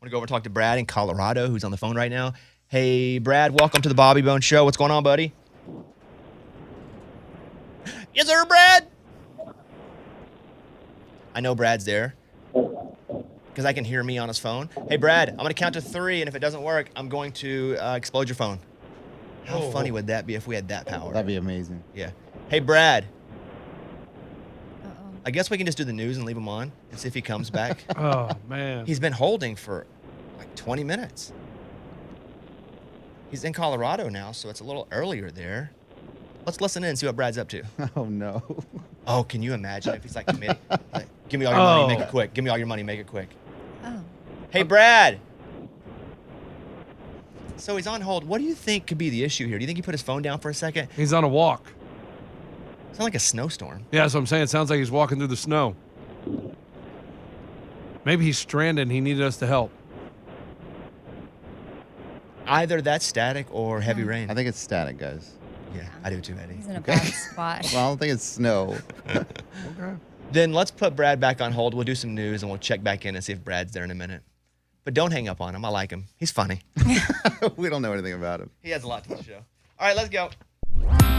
want to go over and talk to Brad in Colorado, who's on the phone right now. Hey, Brad, welcome to the Bobby Bone Show. What's going on, buddy? Yes, sir, Brad. I know Brad's there because I can hear me on his phone. Hey, Brad, I'm going to count to 3, and if it doesn't work, I'm going to explode your phone. How funny would that be if we had that power? That'd be amazing. Yeah. Hey, Brad. Uh-oh. I guess we can just do the news and leave him on and see if he comes back. Oh, man. He's been holding for like 20 minutes. He's in Colorado now, so it's a little earlier there. Let's listen in and see what Brad's up to. Oh, no. Oh, can you imagine if he's like committed? Like, give me all your money, make it quick. Give me all your money, make it quick. Oh. Hey, Brad. So he's on hold. What do you think could be the issue here? Do you think he put his phone down for a second? He's on a walk. Sounds like a snowstorm. Yeah, that's what I'm saying. It sounds like he's walking through the snow. Maybe he's stranded and he needed us to help. Either that's static or heavy rain. I think it's static, guys. Yeah, I do too, Eddie. He's in a bad spot. Well, I don't think it's snow. Okay. Then let's put Brad back on hold. We'll do some news and we'll check back in and see if Brad's there in a minute. But don't hang up on him. I like him. He's funny. We don't know anything about him. He has a lot to the show. All right, let's go.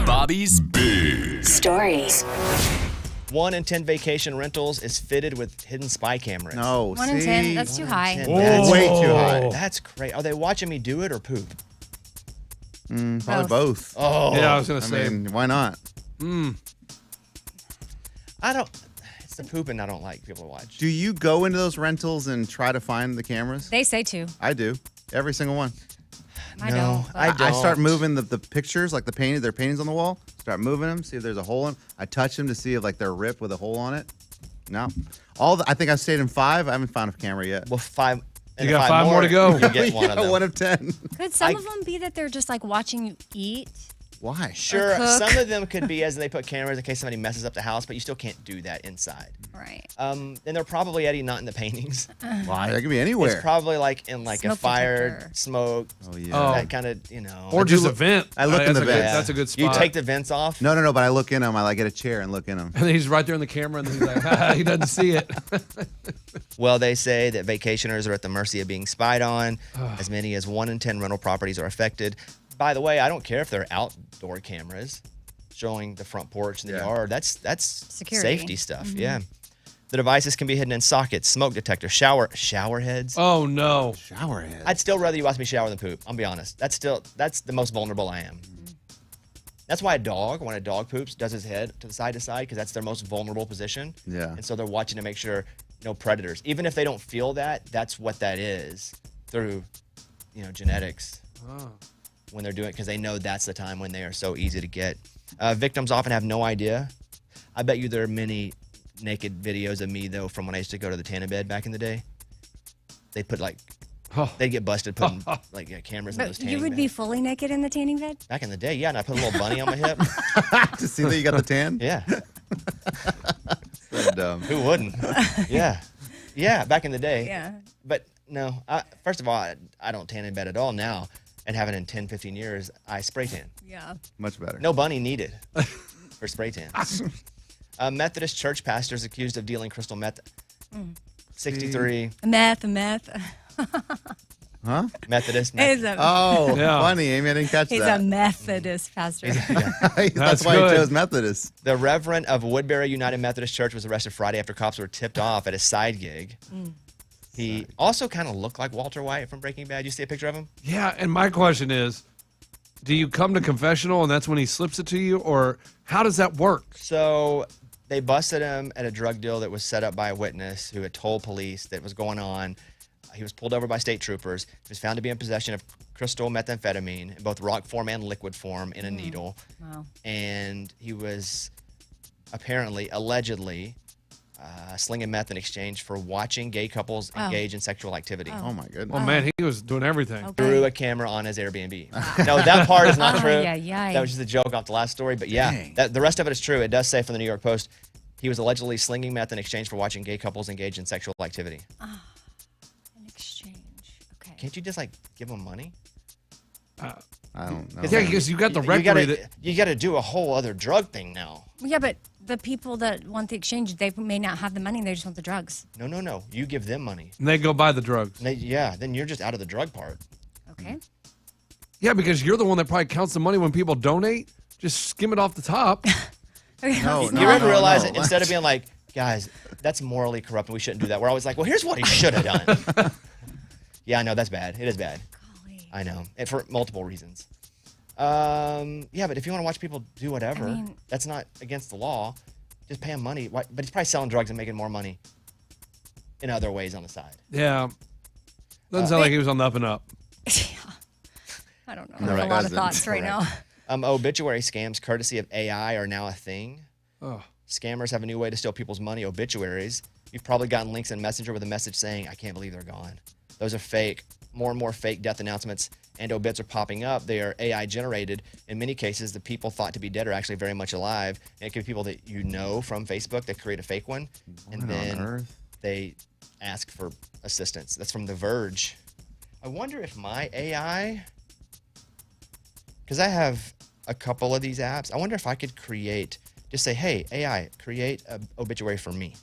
Bobby's Big Stories. 1 in 10 vacation rentals is fitted with hidden spy cameras. No, 1 in 10, that's too high. 10. That's way too high. That's great. Are they watching me do it or poop? Probably both. Oh. Yeah, I was going to I say. mean, why not? I don't. It's the pooping I don't like people to watch. Do you go into those rentals and try to find the cameras? They say to. I do. Every single one. I No, don't. but- I don't. I start moving the pictures, like their paintings on the wall. Start moving them, see if there's a hole in. I touch them to see if like they're ripped with a hole on it. No. I think I've stayed in 5. I haven't found a camera yet. Well, 5. You got 5 more to go. You get one of them. 1 of 10. Could some of them be that they're just like watching you eat? Why? Sure, cook. some of them could be as they put cameras in case somebody messes up the house, but you still can't do that inside. Right. And they're probably, Eddie, not in the paintings. Why? That could be anywhere. It's probably like in like Smoke a fire, detector. smoke, Oh yeah. that kind of, you know. Or just a vent. I look in That's the a good- vents. That's a good spot. You take the vents off. No, but I look in them. I like get a chair and look in them. And then he's right there in the camera, and then he's like, he doesn't see it. Well, they say that vacationers are at the mercy of being spied on. As many as 1 in 10 rental properties are affected. By the way, I don't care if they're outdoor cameras showing the front porch and the yard. That's Security. safety stuff. Yeah. The devices can be hidden in sockets, smoke detectors, shower heads. Oh, no. Shower head. I'd still rather you watch me shower than poop. I'll be honest. That's the most vulnerable I am. That's why when a dog poops, does his head to side, because that's their most vulnerable position. Yeah. And so they're watching to make sure no predators. Even if they don't feel that, that's what that is through, genetics. When they're doing it, because they know that's the time when they are so easy to get. Victims often have no idea. I bet you there are many naked videos of me, though, from when I used to go to the tanning bed back in the day. They put they'd get busted putting cameras in those But tanning you would beds. be fully naked in the tanning bed? Back in the day, yeah, and I put a little bunny on my hip. To see that you got the tan? Yeah. So dumb. Who wouldn't? Yeah. Yeah, back in the day. Yeah. But no, first of all, I don't tan in bed at all now, and haven't in 10, 15 years. I spray tan. Yeah. Much better. No bunny needed for spray tan. Methodist church pastor is accused of dealing crystal meth. 63. Meth. Huh? Methodist. He's a, Oh, Yeah. funny, Amy. I didn't catch he's that. a Methodist pastor. That's why good. he chose Methodist. The Reverend of Woodbury United Methodist Church was arrested Friday after cops were tipped off at a side gig. He also kind of looked like Walter White from Breaking Bad. You see a picture of him? Yeah, and my question is, do you come to confessional and that's when he slips it to you, or how does that work? So they busted him at a drug deal that was set up by a witness who had told police that was going on. He was pulled over by state troopers. He was found to be in possession of crystal methamphetamine in both rock form and liquid form in a needle. Wow. And he was allegedly slinging meth in exchange for watching gay couples engage in sexual activity. Oh, my goodness. Oh, man, he was doing everything. Okay. Through a camera on his Airbnb. No, that part is not true. Yeah. That was just a joke off the last story. But yeah, the rest of it is true. It does say from the New York Post, he was allegedly slinging meth in exchange for watching gay couples engage in sexual activity. In exchange. Okay. Can't you just give them money? I don't know. Yeah, because you got the rectory. You got to do a whole other drug thing now. Yeah, but the people that want the exchange, they may not have the money. They just want the drugs. No. You give them money. And they go buy the drugs. Then you're just out of the drug part. Okay. Yeah, because you're the one that probably counts the money when people donate. Just skim it off the top. No, You ever realize it, instead of being like, guys, that's morally corrupt and we shouldn't do that, we're always like, well, here's what he should have done. Yeah, I know, that's bad. It is bad. Golly. I know. And for multiple reasons. Yeah, but if you want to watch people do whatever, that's not against the law. Just pay him money. But he's probably selling drugs and making more money in other ways on the side. Yeah. Doesn't sound like he was on the up and up. I don't know. No, I have it a lot of doesn't. thoughts right now. Obituary scams, courtesy of AI, are now a thing. Oh. Scammers have a new way to steal people's money, obituaries. You've probably gotten links in Messenger with a message saying, I can't believe they're gone. Those are fake. More and more fake death announcements and obits are popping up. They are AI generated. In many cases, the people thought to be dead are actually very much alive. And it could be people that you know from Facebook that create a fake one. And then they ask for assistance. That's from The Verge. I wonder if my AI, because I have a couple of these apps, I wonder if I could just say, hey, AI, create an obituary for me.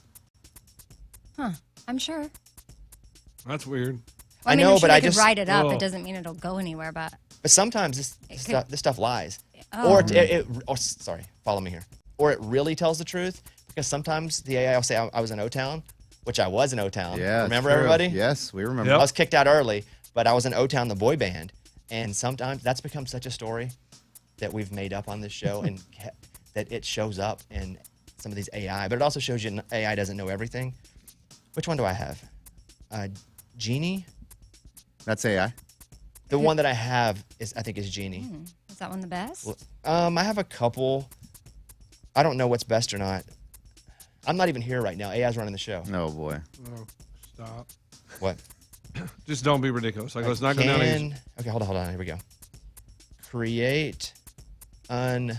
Huh. I'm sure. That's weird. Well, I know, I'm sure but they I could just- write it up. Oh. It doesn't mean it'll go anywhere, but But sometimes this stuff lies. Oh. Or sorry, follow me here. Or it really tells the truth, because sometimes the AI will say I was in O-Town, which I was in O-Town. Yeah, Remember true. everybody? Yes, we remember. Yep. I was kicked out early, but I was in O-Town, the boy band. And sometimes that's become such a story that we've made up on this show and that it shows up in some of these AI. But it also shows you AI doesn't know everything. Which one do I have? Genie? That's AI. The one that I have I think is Genie. is that one the best? I have a couple. I don't know what's best or not. I'm not even here right now. AI's running the show. Oh boy. Oh, stop. What? Just don't be ridiculous. Like, let's not go down easy. Okay, hold on. Here we go. Create an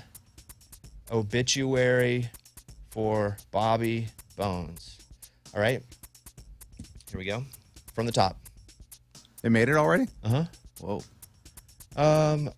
obituary for Bobby Bones. All right. Here we go. From the top. They made it already? Uh-huh. Whoa.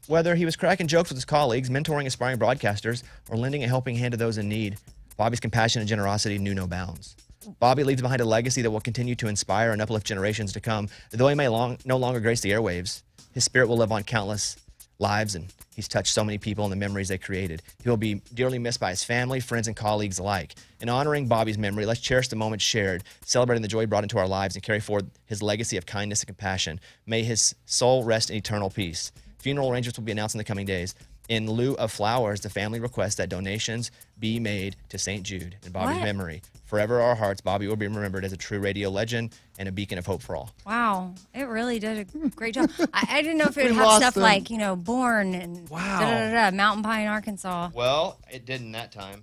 Whether he was cracking jokes with his colleagues, mentoring aspiring broadcasters, or lending a helping hand to those in need, Bobby's compassion and generosity knew no bounds. Bobby leaves behind a legacy that will continue to inspire and uplift generations to come. Though he may no longer grace the airwaves, his spirit will live on countless lives, and he's touched so many people and the memories they created. He will be dearly missed by his family, friends, and colleagues alike. In honoring Bobby's memory, let's cherish the moments shared, celebrating the joy he brought into our lives, and carry forward his legacy of kindness and compassion. May his soul rest in eternal peace. Funeral arrangements will be announced in the coming days. In lieu of flowers, the family requests that donations be made to St. Jude in Bobby's What? memory. Forever our hearts, Bobby will be remembered as a true radio legend and a beacon of hope for all. Wow, it really did a great job. I didn't know if it would We have lost stuff them. like, born and Wow. Mountain Pine, Arkansas. Well, it didn't that time.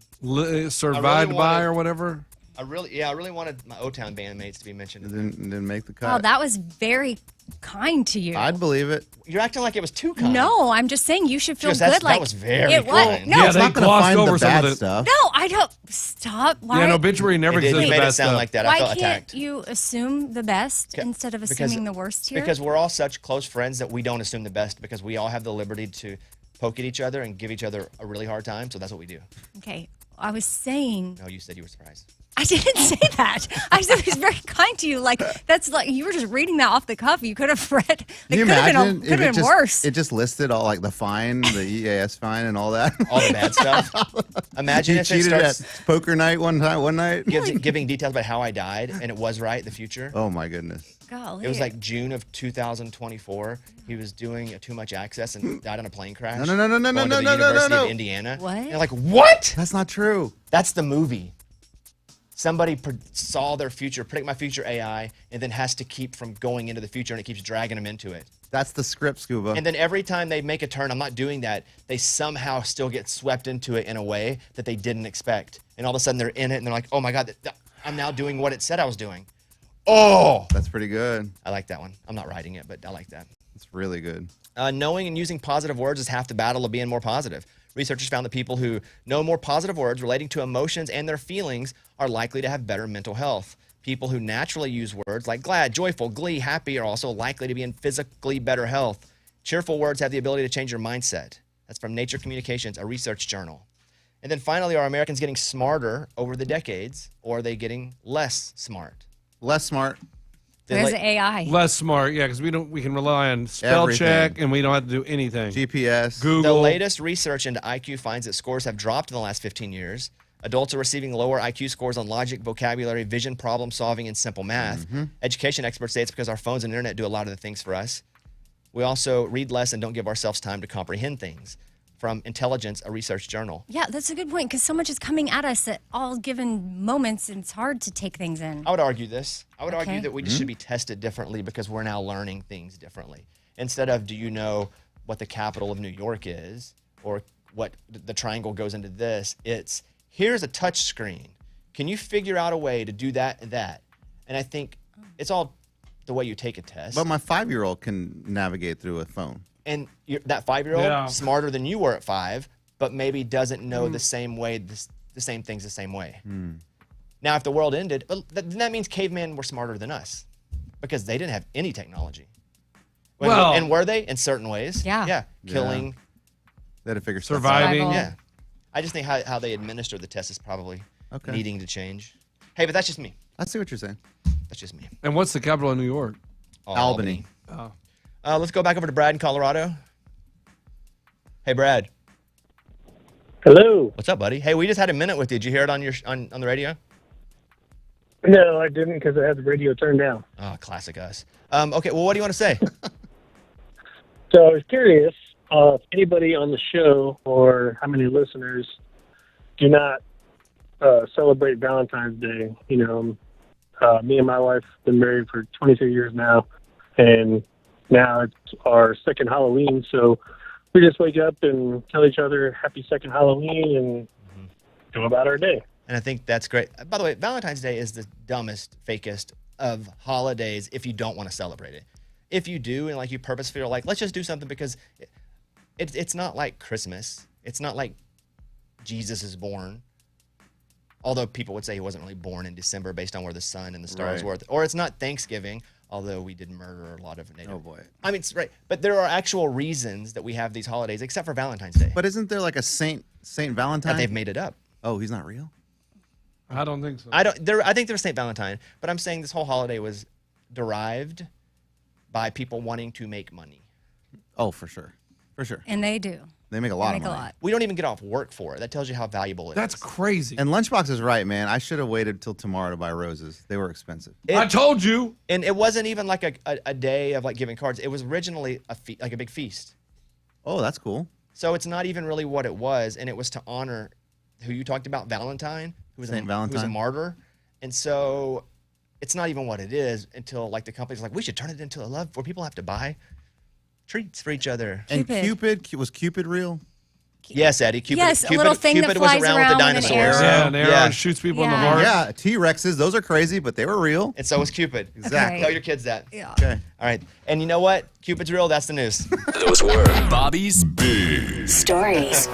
Survived by wanted- or whatever. I really wanted my O-Town bandmates to be mentioned. It didn't make the Oh, cut. that was very kind to you. I'd believe it. You're acting like it was too kind. No, I'm just saying you should feel Just, that's- good. Like that was very it was. kind. No, Yeah, It's they not going to glossed find over the some bad of the- stuff. no, I don't. Stop. Why? Yeah, an obituary never It did. exists. You made it bad sound stuff. like that. Why I felt can't attacked. you assume the best instead of assuming the worst here? Because we're all such close friends that we don't assume the best, because we all have the liberty to poke at each other and give each other a really hard time. So that's what we do. Okay, I was saying. No, you said you were surprised. I didn't say that. I said he was very kind to you. Like that's like you were just reading that off the cuff. You could have read. It Can you could have imagine been, if could have been worse. it just listed all like the fine, the EAS fine, and all that? All the bad stuff. Imagine He if it cheated starts at poker night one night. giving details about how I died, and it was right, the future. Oh my goodness. Golly. It was like June of 2024. He was doing too much access and died on a plane crash. No, no, no, no, going no, to the no, no, no, University no. of Indiana. What? And you're like, what? That's not true. That's the movie. Somebody saw their future, predict my future AI, and then has to keep from going into the future, and it keeps dragging them into it. That's the script, Scuba. And then every time they make a turn, I'm not doing that, they somehow still get swept into it in a way that they didn't expect. And all of a sudden they're in it, and they're like, oh my God, I'm now doing what it said I was doing. Oh! That's pretty good. I like that one. I'm not writing it, but I like that. It's really good. Knowing and using positive words is half the battle of being more positive. Researchers found that people who know more positive words relating to emotions and their feelings are likely to have better mental health. People who naturally use words like glad, joyful, glee, happy are also likely to be in physically better health. Cheerful words have the ability to change your mindset. That's from Nature Communications, a research journal. And then finally, are Americans getting smarter over the decades, or are they getting less smart? Less smart. There's AI. Less smart, yeah, because we can rely on spell Everything. check and we don't have to do anything. GPS. Google. The latest research into IQ finds that scores have dropped in the last 15 years. Adults are receiving lower IQ scores on logic, vocabulary, vision, problem solving, and simple math. Education experts say it's because our phones and internet do a lot of the things for us. We also read less and don't give ourselves time to comprehend things. From Intelligence, a research journal. Yeah, that's a good point because so much is coming at us at all given moments, and it's hard to take things in. I would argue this. I would argue Okay. that we just should be tested differently because we're now learning things differently. Instead of, do you know what the capital of New York is, or what the triangle goes into this, it's, here's a touch screen. Can you figure out a way to do that and that? And I think it's all the way you take a test. But my 5-year-old can navigate through a phone. And that 5-year-old, Yeah. smarter than you were at 5, but maybe doesn't know the same way, the same things the same way. Now, if the world ended, then that means cavemen were smarter than us because they didn't have any technology. Well- And were they in certain ways? Yeah. Yeah. Killing. They had to figure stuff out. Surviving. Survival. Yeah. I just think how they administer the test is probably Okay. needing to change. Hey, but that's just me. I see what you're saying. That's just me. And what's the capital of New York? Albany. Oh. Let's go back over to Brad in Colorado. Hey, Brad. Hello. What's up, buddy? Hey, we just had a minute with you. Did you hear it on your on the radio? No, I didn't because I had the radio turned down. Oh, classic us. Okay, well, what do you want to say? So I was curious if anybody on the show or how many listeners do not celebrate Valentine's Day. You know, me and my wife have been married for 23 years now, and now it's our second Halloween. So we just wake up and tell each other happy second Halloween and go about our day. And I think that's great. By the way, Valentine's Day is the dumbest, fakest of holidays if you don't want to celebrate it. If you do and like you purposefully are like, let's just do something because it's not like Christmas. It's not like Jesus is born. Although people would say he wasn't really born in December based on where the sun and the stars were. Or it's not Thanksgiving, although we did murder a lot of Native. Oh, boy. I mean, it's right. But there are actual reasons that we have these holidays, except for Valentine's Day. But isn't there like a Saint Valentine? That they've made it up. Oh, he's not real? I don't think so. I think there's St. Valentine, but I'm saying this whole holiday was derived by people wanting to make money. Oh, for sure. For sure. And they do. They make a They lot make of a money. lot. We don't even get off work for it. That tells you how valuable it That's is. crazy. And Lunchbox is right, man. I should have waited till tomorrow to buy roses. They were expensive. I told you. And it wasn't even like a day of like giving cards. It was originally like a big feast. Oh, that's cool. So it's not even really what it was, and it was to honor who you talked about, Valentine, who was Saint who was a Valentine. martyr. And so it's not even what it is until like the company's like, we should turn it into a love where people have to buy treats for each other. And Cupid. was Cupid real? Yes, Eddie. Cupid, Yes, a little thing that Cupid was flies around with the around with an dinosaurs. arrow. Yeah, an arrow Yeah. and shoots people in the Yeah. heart. Yeah, T-Rexes. Those are crazy, but they were real. And so was Cupid. Exactly. Tell your kids that. Yeah. Okay. All right. And you know what? Cupid's real. That's the news. Those were Bobby's Big Stories.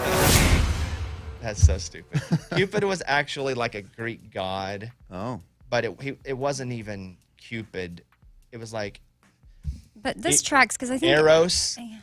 That's so stupid. Cupid was actually like a Greek god, Oh. but it wasn't even Cupid. It was like But this tracks because I think Eros. Yeah.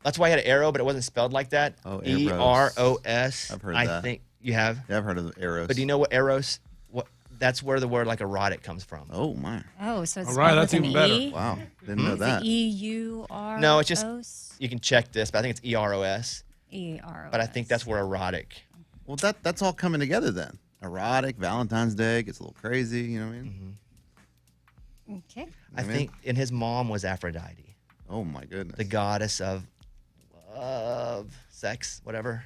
That's why he had an arrow, but it wasn't spelled like that. Oh, Eros. Eros. I've heard I that. think you have. Yeah, I've heard of Eros. But do you know what Eros? What? That's where the word like erotic comes from. Oh, my. Oh, so it's All right, spelled that's with an even better. E? Wow. Didn't know Is that. it E-U-R-O-S? No, it's just you can check this, but I think it's Eros. E-R-O-S. But I think that's where erotic. Well, that's all coming together then. Erotic, Valentine's Day, gets a little crazy, you know what I mean? Okay. I mean- think, and his mom was Aphrodite, Oh, my goodness. the goddess of love, sex, whatever.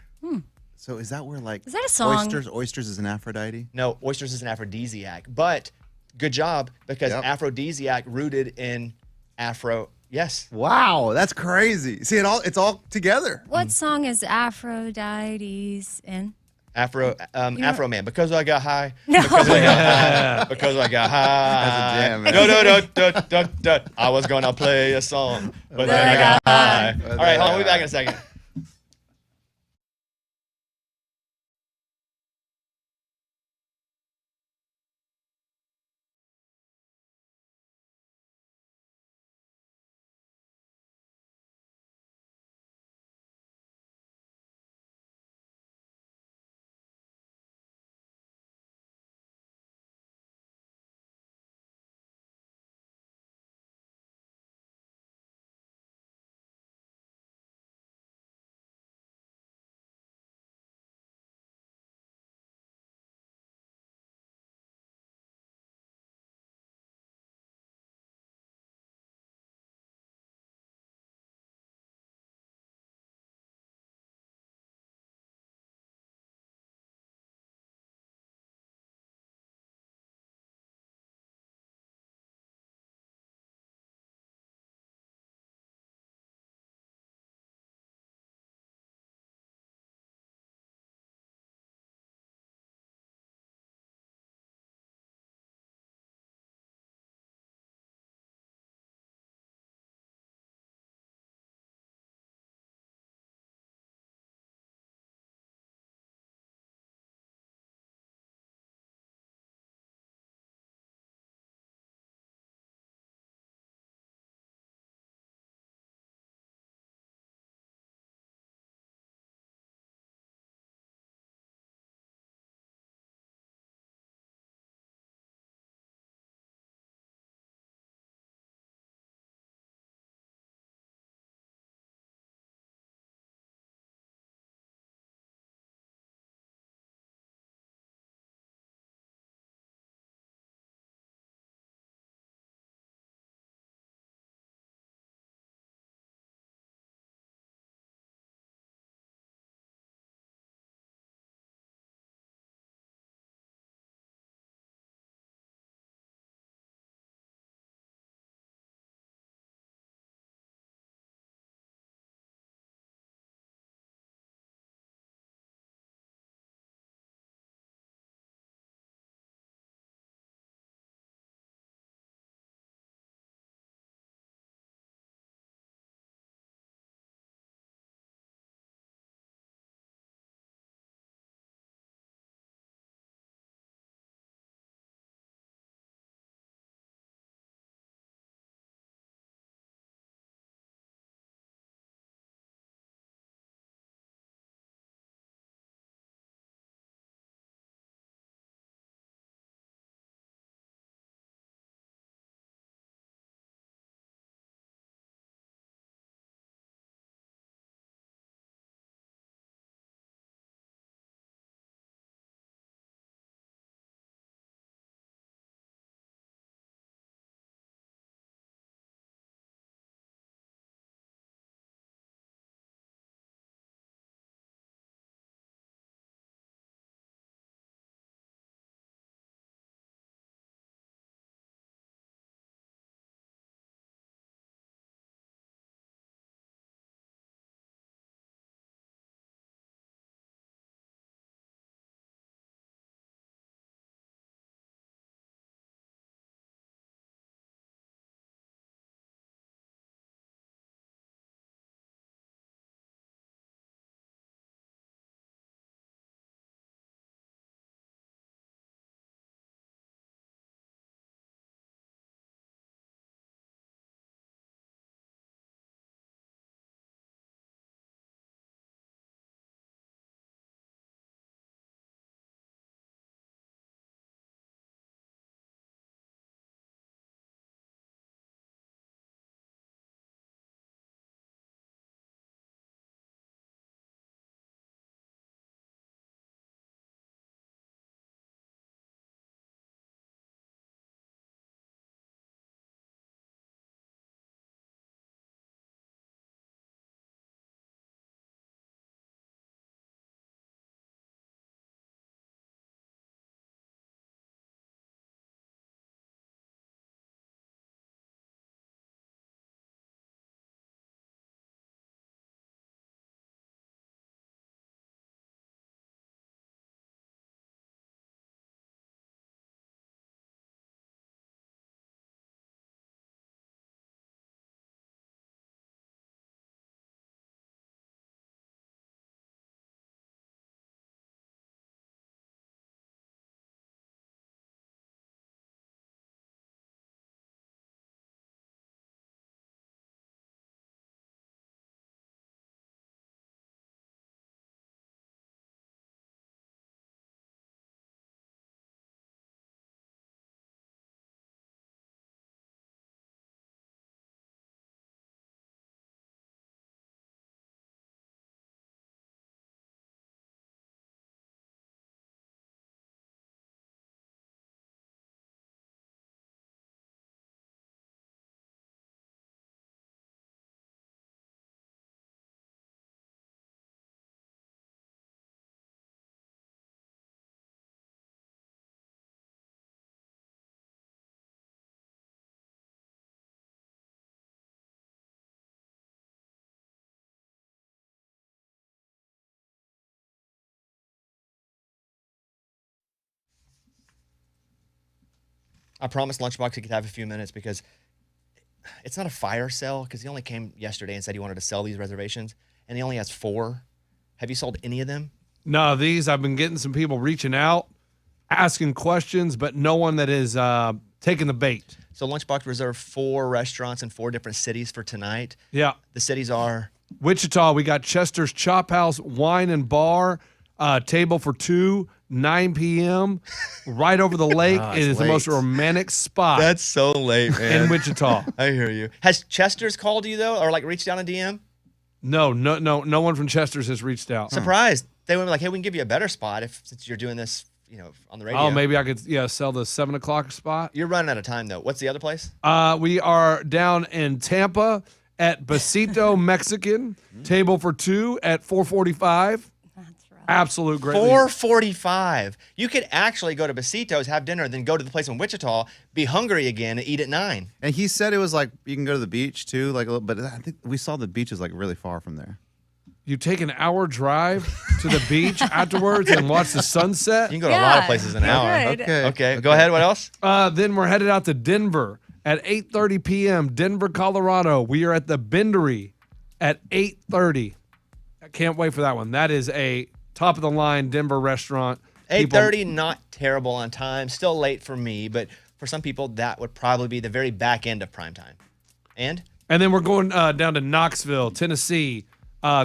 So is that where, like, Is that a song? Oysters is an Aphrodite? No, oysters is an aphrodisiac, but good job because Yep. aphrodisiac rooted in Afro. Yes. Wow, that's crazy. See, it's all together. What song is Aphrodite's in? Afro know- Afro Man, because I got high. No. Because I got high. Because I got high. That's a jam, man. No. I was gonna play a song, but then I got high. All right, hold on, we'll be back in a second. I promised Lunchbox he could have a few minutes because it's not a fire sale because he only came yesterday and said he wanted to sell these reservations, and he only has 4. Have you sold any of them? No, these I've been getting some people reaching out, asking questions, but no one that is taking the bait. So Lunchbox reserved 4 restaurants in 4 different cities for tonight. Yeah. The cities are Wichita, we got Chester's Chop House Wine and Bar, table for 2, 9 p.m. right over the lake. It is the most romantic spot. That's so late, man. In Wichita. I hear you. Has Chester's called you though, or like reached out on DM? No one from Chester's has reached out. Surprised. They were like, "Hey, we can give you a better spot since you're doing this, on the radio." Oh, maybe I could sell the 7 o'clock spot. You're running out of time though. What's the other place? We are down in Tampa at Besito Mexican, table for 2 at 4:45. That's right. Absolute great. 4:45. You could actually go to Besitos, have dinner, then go to the place in Wichita, be hungry again, and eat at 9. And he said it was like you can go to the beach too, like a little. But I think we saw the beach is like really far from there. You take an hour drive to the beach afterwards and watch the sunset. You can go to a lot of places in an hour. good. Okay. Go ahead. What else? Then we're headed out to Denver at 8:30 p.m. Denver, Colorado. We are at the Bendery at 8:30. I can't wait for that one. That is a top of the line Denver restaurant. 8:30, not terrible on time. Still late for me, but for some people, that would probably be the very back end of prime time. And then we're going down to Knoxville, Tennessee.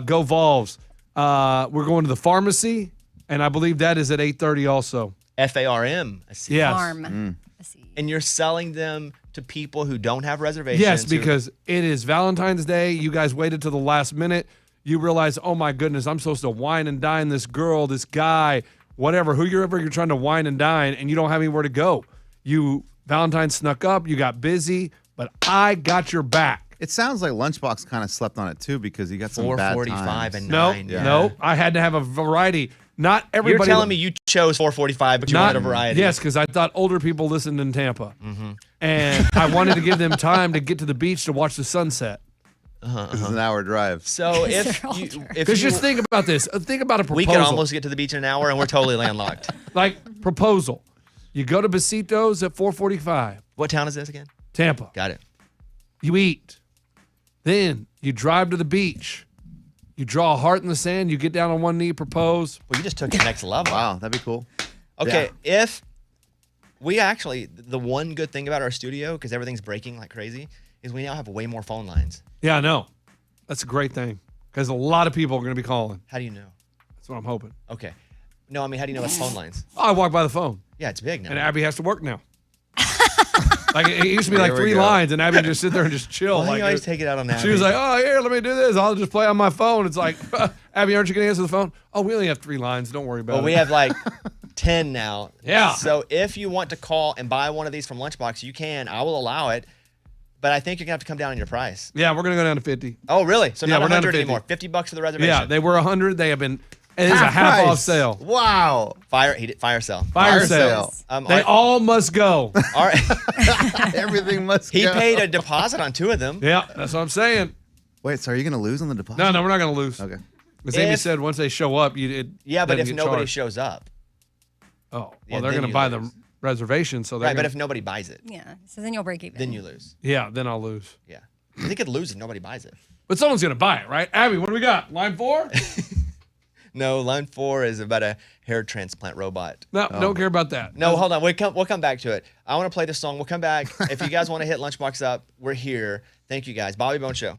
Go Vols. We're going to the pharmacy, and I believe that is at 8:30 also. FARM. I see. Yes. Farm. I see. And you're selling them to people who don't have reservations. Yes, because it is Valentine's Day. You guys waited till the last minute. You realize, oh my goodness, I'm supposed to wine and dine this girl, this guy, whatever, whoever you're trying to wine and dine, and you don't have anywhere to go. Valentine snuck up, you got busy, but I got your back. It sounds like Lunchbox kind of slept on it too because he got some bad 4:45 times. and No, 9. Yeah. no, I had to have a variety. Not everybody. You're telling me you chose 4:45, but you wanted a variety. Yes, because I thought older people listened in Tampa, and I wanted to give them time to get to the beach to watch the sunset. This is an hour drive. So if They're you, older. if Because you, just think about this. Think about a proposal. we could almost get to the beach in an hour, and we're totally landlocked. Like proposal. You go to Besitos at 4:45. What town is this again? Tampa. Got it. You eat. Then you drive to the beach. You draw a heart in the sand. You get down on one knee, propose. Well, you just took it next level. Wow, that'd be cool. Okay, if we actually, the one good thing about our studio, because everything's breaking like crazy, is we now have way more phone lines. Yeah, I know. That's a great thing because a lot of people are going to be calling. How do you know? That's what I'm hoping. Okay. No, I mean, how do you know it's phone lines? Oh, I walk by the phone, Yeah, it's big now. and Abby has to work now. Like it used to be like There we 3 go. lines, and Abby would just sit there and just chill. Why do like you always take it out on that? she was like, "Oh, here, let me do this. I'll just play on my phone." It's like, Abby, aren't you going to answer the phone? Oh, we only have 3 lines. Don't worry about well, it. we have like 10 now. Yeah. So if you want to call and buy one of these from Lunchbox, you can. I will allow it. But I think you're going to have to come down on your price. Yeah, we're going to go down to 50. Oh, really? So Yeah, not we're down to 100 50. anymore. $50 for the reservation. Yeah, they were 100. They have been. It is a half off price. sale. Wow. Fire sale. Fire Fire sale. sale. They all must go. All right. Everything must He go. paid a deposit on 2 of them. Yeah, that's what I'm saying. Wait, so are you going to lose on the deposit? No, we're not going to lose. Okay. As Amy If- said, once they show up, Yeah, but doesn't if get nobody charged. shows up. Oh, well, Yeah, they're then going to you buy lose. the reservation, so they're Right, but gonna, if nobody buys it, Yeah. So then you'll break even. then you lose. yeah, then I'll lose. Yeah. They could lose if nobody buys it. But someone's going to buy it, right? Abby, what do we got? Line 4? No, line 4 is about a hair transplant robot. No, don't care about that. No, hold on. We'll come back to it. I want to play this song. We'll come back. If you guys want to hit Lunchbox up, we're here. Thank you guys. Bobby Bone Show.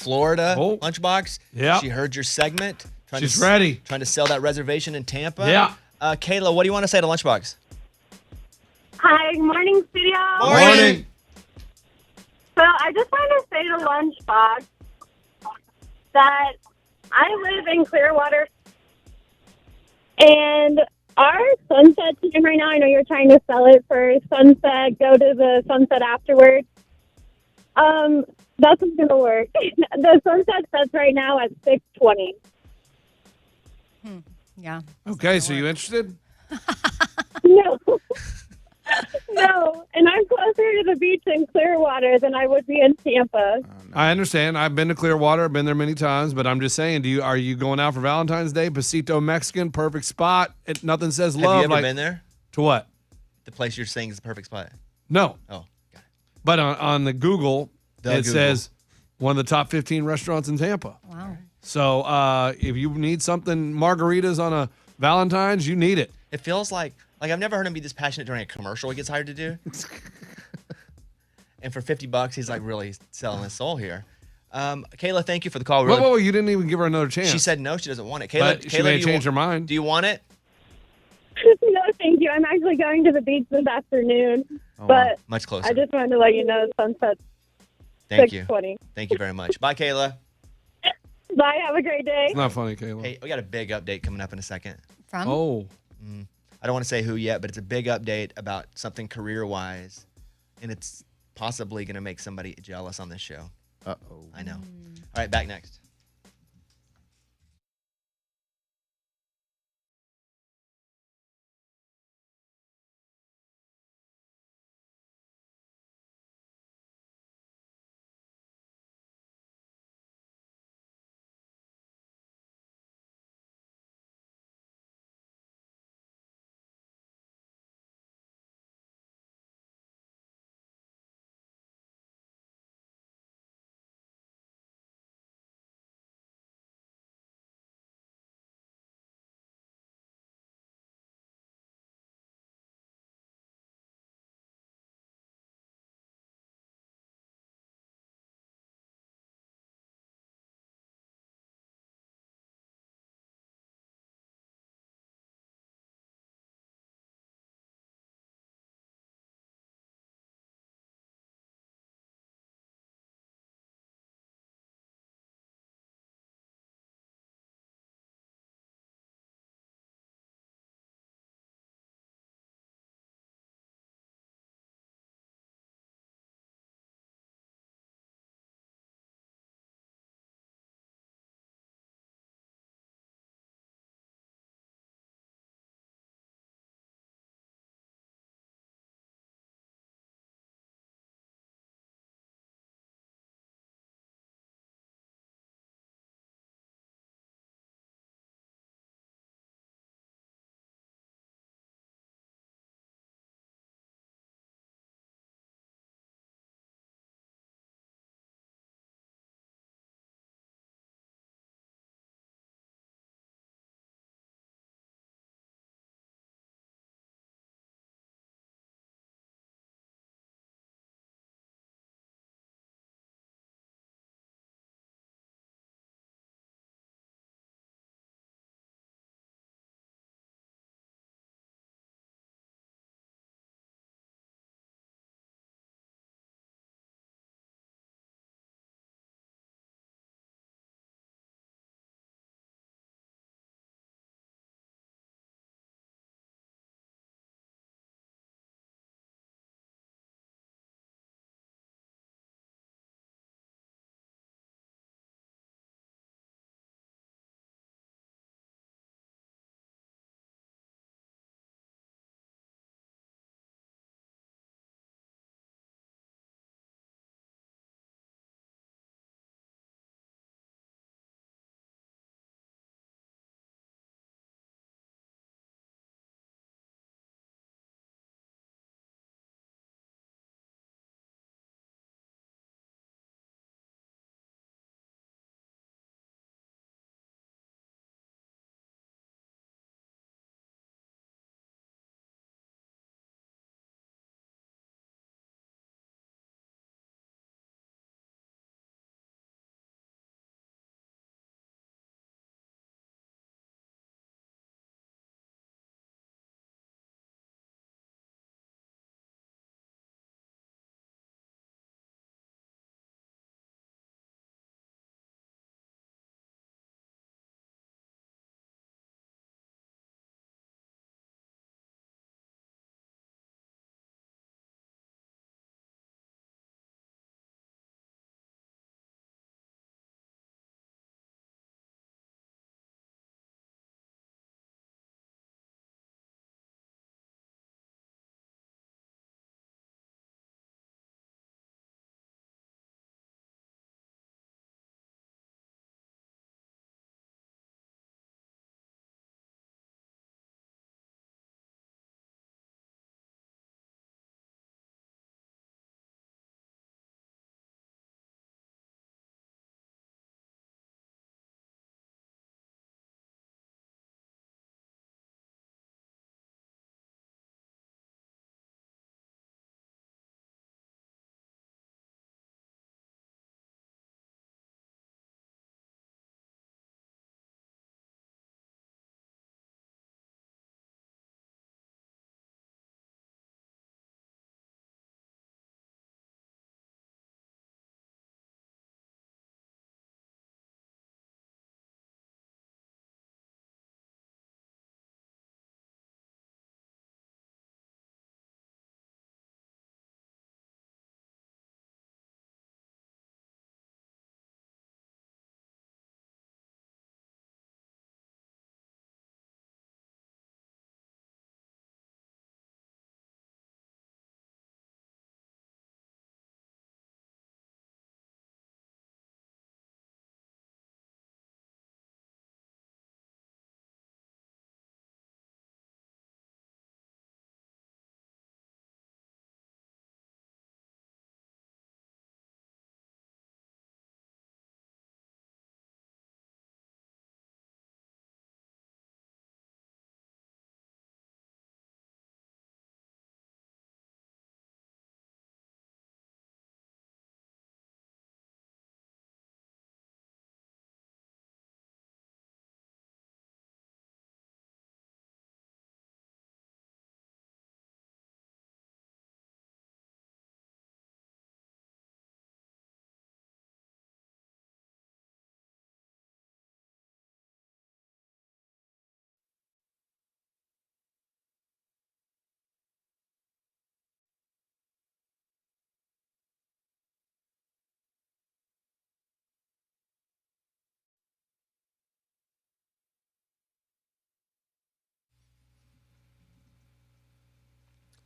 Florida, Oh. Lunchbox. Yeah. She heard your segment. She's ready. Trying to sell that reservation in Tampa. Yeah. Kayla, what do you want to say to Lunchbox? Hi, good morning, studio. Morning. So I just wanted to say to Lunchbox that I live in Clearwater, and our sunset team right now, I know you're trying to sell it for sunset, go to the sunset afterwards. That's not going to work. The sunset sets right now at 6:20. Yeah. Okay, so you interested? No. No, and I'm closer to the beach in Clearwater than I would be in Tampa. I understand. I've been to Clearwater. I've been there many times, but I'm just saying, are you going out for Valentine's Day? Pasito Mexican, perfect spot. Nothing says love. Have you ever like, been there? To what? The place you're saying is the perfect spot. No. Oh, got it. But on the Google, The it Google. says one of the top 15 restaurants in Tampa. Wow. So if you need something, margaritas on a Valentine's, you need it. It feels like I've never heard him be this passionate during a commercial he gets hired to do. And for $50, he's like really selling his soul here. Kayla, thank you for the call. Whoa, you didn't even give her another chance. She said no, she doesn't want it. But she may do you change her mind. Do you want it? No, thank you. I'm actually going to the beach this afternoon, Oh, but much closer. I just wanted to let you know sunset's Thank you. 6:20. Thank you very much. Bye, Kayla. Bye. Have a great day. It's not funny, Kayla. Hey, we got a big update coming up in a second. From? Oh. I don't want to say who yet, but it's a big update about something career-wise, and it's possibly going to make somebody jealous on this show. Uh-oh. I know. All right, back next.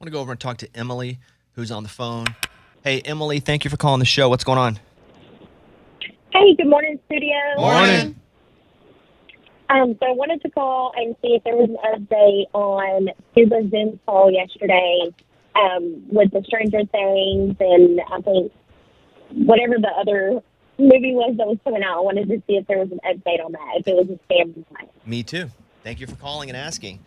want to go over and talk to Emily, who's on the phone. Hey, Emily, thank you for calling the show. What's going on? Hey, good morning, studio. Morning. So I wanted to call and see if there was an update on Scuba Zoom's call yesterday with the Stranger Things and I think whatever the other movie was that was coming out. I wanted to see if there was an update on that, if it was a scam or not. Me too. Thank you for calling and asking.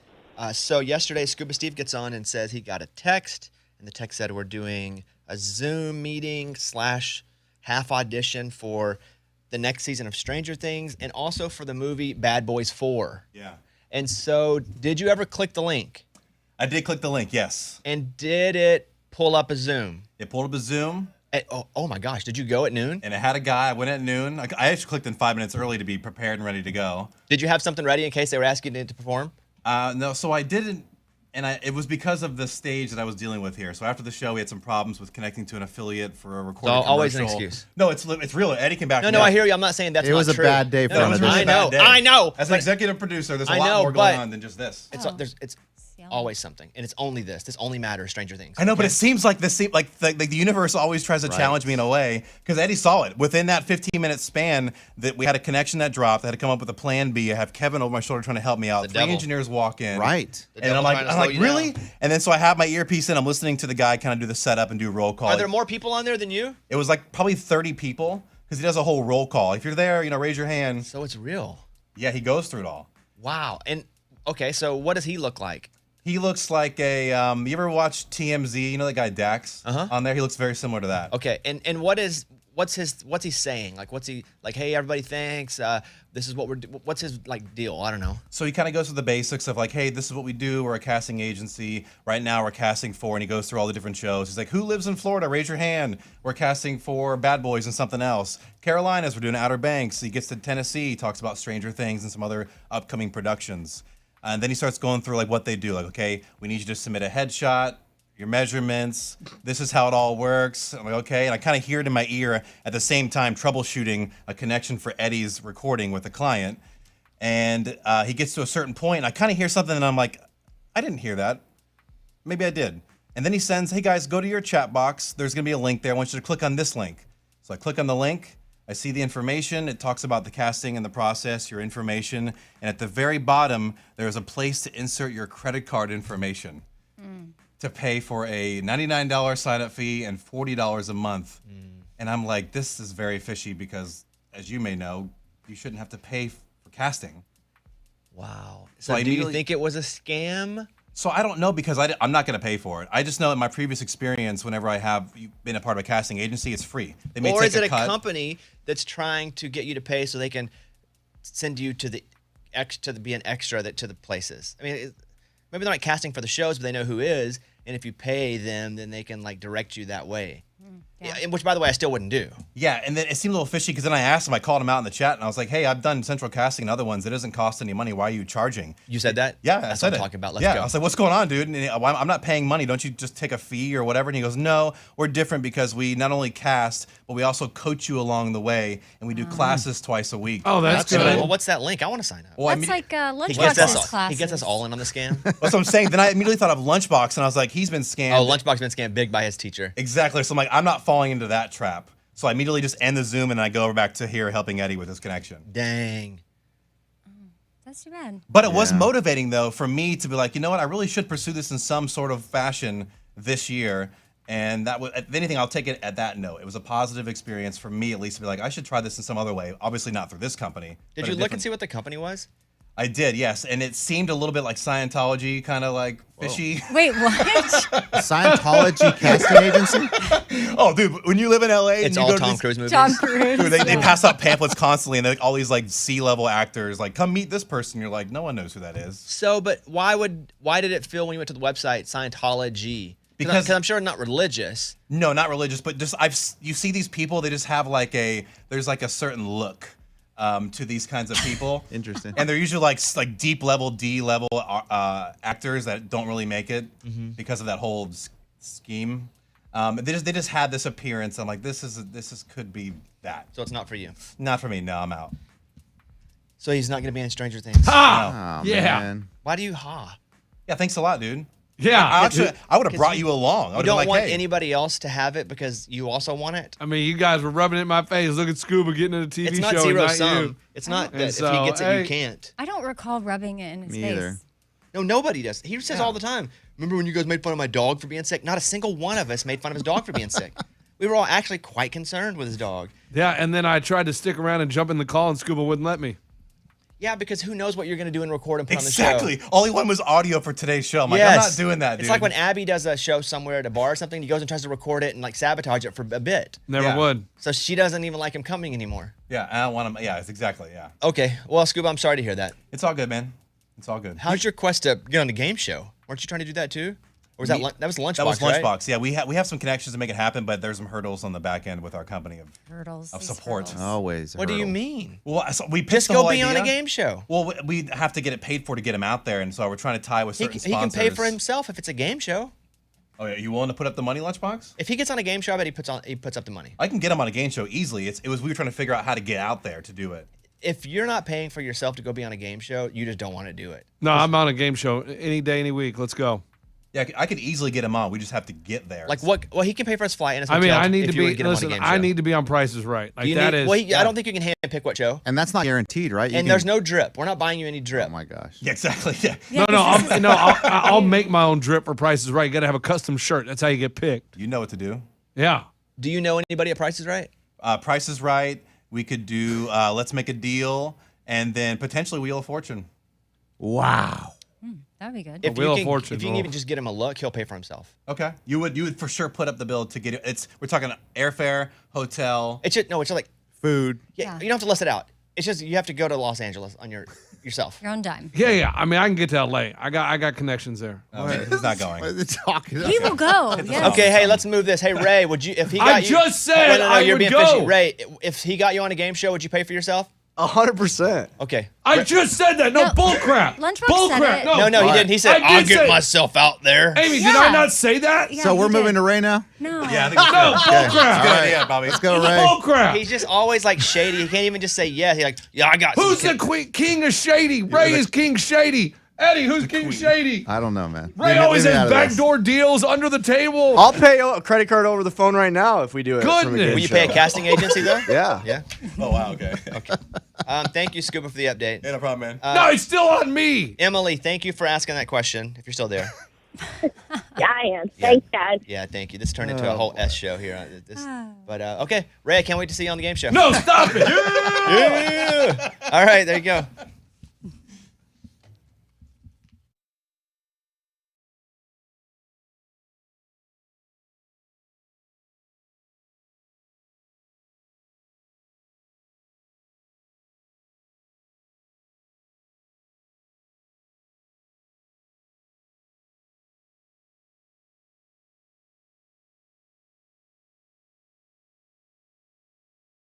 So yesterday, Scuba Steve gets on and says he got a text, and the text said we're doing a Zoom meeting / half audition for the next season of Stranger Things and also for the movie Bad Boys 4. Yeah. And so did you ever click the link? I did click the link, yes. And did it pull up a Zoom? It pulled up a Zoom. Oh my gosh, did you go at noon? And it had a guy. I went at noon. I actually clicked in 5 minutes early to be prepared and ready to go. Did you have something ready in case they were asking you to perform? No, so I didn't. And it was because of the stage that I was dealing with here. So after the show, we had some problems with connecting to an affiliate for a recording commercial. Always an excuse. No, it's real. Eddie came back. No, I hear you. I'm not saying that's It was not a true. bad day for No, him. It was really a bad day. I know. As an executive producer, there's a I lot know, more going on than just this. It's always something, and it's only this. This only matters. Stranger Things. I know, but it seems like the universe always tries to challenge me in a way because Eddie saw it within that 15-minute span that we had a connection that dropped. I had to come up with a plan B. I have Kevin over my shoulder trying to help me out. The 3 devil. engineers walk in, Right. And I'm like, really? And then so I have my earpiece in. I'm listening to the guy kind of do the setup and do roll call. Are there more people on there than you? It was like probably 30 people because he does a whole roll call. If you're there, raise your hand. So it's real. Yeah, he goes through it all. Wow. And okay, so what does he look like? He looks like a. You ever watch TMZ? You know that guy Dax on there. He looks very similar to that. Okay, and what's he saying? Like, what's he like? Hey, everybody, thanks. This is what what's his like deal? I don't know. So he kind of goes through the basics of like, hey, this is what we do. We're a casting agency. Right now, we're casting for, and he goes through all the different shows. He's like, who lives in Florida? Raise your hand. We're casting for Bad Boys and something else. Carolinas, we're doing Outer Banks. He gets to Tennessee. He talks about Stranger Things and some other upcoming productions. And then he starts going through like what they do. Like, okay, we need you to submit a headshot, your measurements. This is how it all works. I'm like, okay. And I kind of hear it in my ear at the same time, troubleshooting a connection for Eddie's recording with the client. And he gets to a certain point, and I kind of hear something, and I'm like, I didn't hear that. Maybe I did. And then he sends, hey guys, go to your chat box. There's going to be a link there. I want you to click on this link. So I click on the link. I see the information. It talks about the casting and the process, your information. And at the very bottom, there's a place to insert your credit card information to pay for a $99 sign-up fee and $40 a month. And I'm like, this is very fishy because, as you may know, you shouldn't have to pay for casting. Wow. So do you think it was a scam? So I don't know because I'm not going to pay for it. I just know in my previous experience, whenever I have been a part of a casting agency, it's free. They may Or take is it a cut. company that's trying to get you to pay so they can send you to be an extra to the places? I mean, maybe they're not casting for the shows, but they know who is, and if you pay them, then they can like direct you that way. Yeah, which, by the way, I still wouldn't do. Yeah, and then it seemed a little fishy because then I asked him, I called him out in the chat, and I was like, hey, I've done central casting and other ones. It doesn't cost any money. Why are you charging? You said that? Yeah, That's I said what I'm it. talking about. Let's yeah, go. I was like, what's going on, dude? And I'm not paying money. Don't you just take a fee or whatever? And he goes, no, we're different because we not only cast, but we also coach you along the way, and we do classes twice a week. Oh, that's good. Well, what's that link? I want to sign up. Well, That's like He Lunchbox's gets classes. He gets us all in on the scam. That's what I'm saying. Then I immediately thought of Lunchbox, and I was like, he's been scammed. Oh, Lunchbox been scammed big by his teacher. Exactly. So I'm like, I'm not falling into that trap. So I immediately just end the Zoom, and I go back to here helping Eddie with his connection. Dang. That's too bad. But it was motivating, though, for me to be like, you know what? I really should pursue this in some sort of fashion this year. And that was, if anything, I'll take it at that note. It was a positive experience for me, at least, to be like, I should try this in some other way. Obviously, not through this company. Did you look and see what the company was? I did, yes. And it seemed a little bit like Scientology, kind of like fishy. Wait, what? Scientology casting agency? Oh, dude, when you live in LA, It's and you all go to Tom these- Cruise movies. Tom Cruise. Dude, they pass out pamphlets constantly, and all these like C-level actors like, come meet this person. You're like, no one knows who that is. So, but why did it feel when you went to the website Scientology? Because I'm sure not religious. No, not religious, but just you see these people. They just have there's like a certain look to these kinds of people. Interesting. And they're usually like deep level, D level actors that don't really make it because of that whole scheme. They just had this appearance. I'm like, this could be that. So it's not for you. Not for me. No, I'm out. So he's not going to be in Stranger Things. Oh, Yeah. man. Why do you ha? Yeah, thanks a lot, dude. Yeah. I would have brought you along. I You would don't like, want hey. anybody else to have it because you also want it. I mean, you guys were rubbing it in my face. Look at Scuba getting in a TV It's show. not and zero not sum. you. It's not And that so, if he gets it, hey. you can't. I don't recall rubbing it in his Me face. either. No, nobody does. He says all the time, remember when you guys made fun of my dog for being sick? Not a single one of us made fun of his dog for being sick. We were all actually quite concerned with his dog. Yeah, and then I tried to stick around and jump in the call, and Scuba wouldn't let me. Yeah, because who knows what you're going to do and record and put Exactly. on the show. All he wanted was audio for today's show. I'm like, Yes. I'm not doing that, dude. It's like when Abby does a show somewhere at a bar or something. He goes and tries to record it and like sabotage it for a bit. Never Yeah. would. So she doesn't even like him coming anymore. Yeah, I don't want him. Yeah, it's exactly. Yeah. Okay. Well, Scuba, I'm sorry to hear that. It's all good, man. It's all good. How's your quest to get on the game show? Weren't you trying to do that too? Or was that that was Lunchbox? That was right? Lunchbox. Yeah, we have some connections to make it happen, but there's some hurdles on the back end with our company of Hurdles. Of these support. hurdles. Always. What do you hurdle. mean? Well, so we pitched Just the go whole be on a idea. game show. Well, we have to get it paid for to get him out there, and so we're trying to tie with He certain can sponsors. pay for himself if it's a game show. Oh yeah, you willing to put up the money, Lunchbox? If he gets on a game show, I bet he puts up the money. I can get him on a game show easily. We were trying to figure out how to get out there to do it. If you're not paying for yourself to go be on a game show, you just don't want to do it. No, I'm on a game show any day, any week. Let's go. Yeah, I could easily get him on. We just have to get there. Like what? Well, he can pay for his flight and his I hotel. mean, I need if to you were be. get him on a Listen, game I show. need to be on Prices Right. Like You that need- is. Well, I don't think you can hand pick what show. And that's not guaranteed, right? You And can- there's no drip. We're not buying you any drip. Oh my gosh. Yeah, exactly. Yeah. Yeah, no, 'cause this is- I'll make my own drip for Prices Right. You got to have a custom shirt. That's how you get picked. You know what to do. Yeah. Do you know anybody at Price is Right? Price is Right. We could do Let's Make a Deal, and then potentially Wheel of Fortune. Wow. That'd be good. If Wheel you of can, Fortune, if you can oh. even just get him a look, he'll pay for himself. Okay. You would for sure put up the bill to get it. We're talking airfare, hotel. It's just like Food. yeah, you don't have to list it out. It's just you have to go to Los Angeles on yourself. Your own dime. Yeah. I mean, I can get to LA. I got connections there. He's not going. What are they talking about? He will go. Yes. Okay, hey, let's move this. Hey, Ray, would you if he got I you? just said no, I you're would being go. fishy. Ray, if he got you on a game show, would you pay for yourself? 100%. Okay. I just said that. No, No, bull crap. Lunchbox Bull said crap. it. No, he didn't. He said, I did "I'll get say- myself out there." Amy, did Yeah. I not say that? Yeah, So we're he moving did. to Ray now? No. Yeah, I think it's No, good. bull crap. Good idea, Bobby. Let's go, Ray. Bull crap. He's just always like shady. He can't even just say yes. He's like, yeah, I got. Who's some the king of shady? Ray is King Shady. Eddie, who's King Shady? I don't know, man. Ray Leave me- always leave me has out of this. backdoor deals under the table. I'll pay a credit card over the phone right now if we do it. from a Goodness. game Will you pay a show. casting agency though? Yeah. Yeah. Oh wow. Okay. Thank you, Scuba, for the update. Yeah, no problem, man. No, it's still on me. Emily, thank you for asking that question. If you're still there. Yeah, I am. Thanks, guys. Yeah, thank you. This turned into a whole S show here. But okay, Ray, I can't wait to see you on the game show. No, stop it. Yeah. All right, there you go.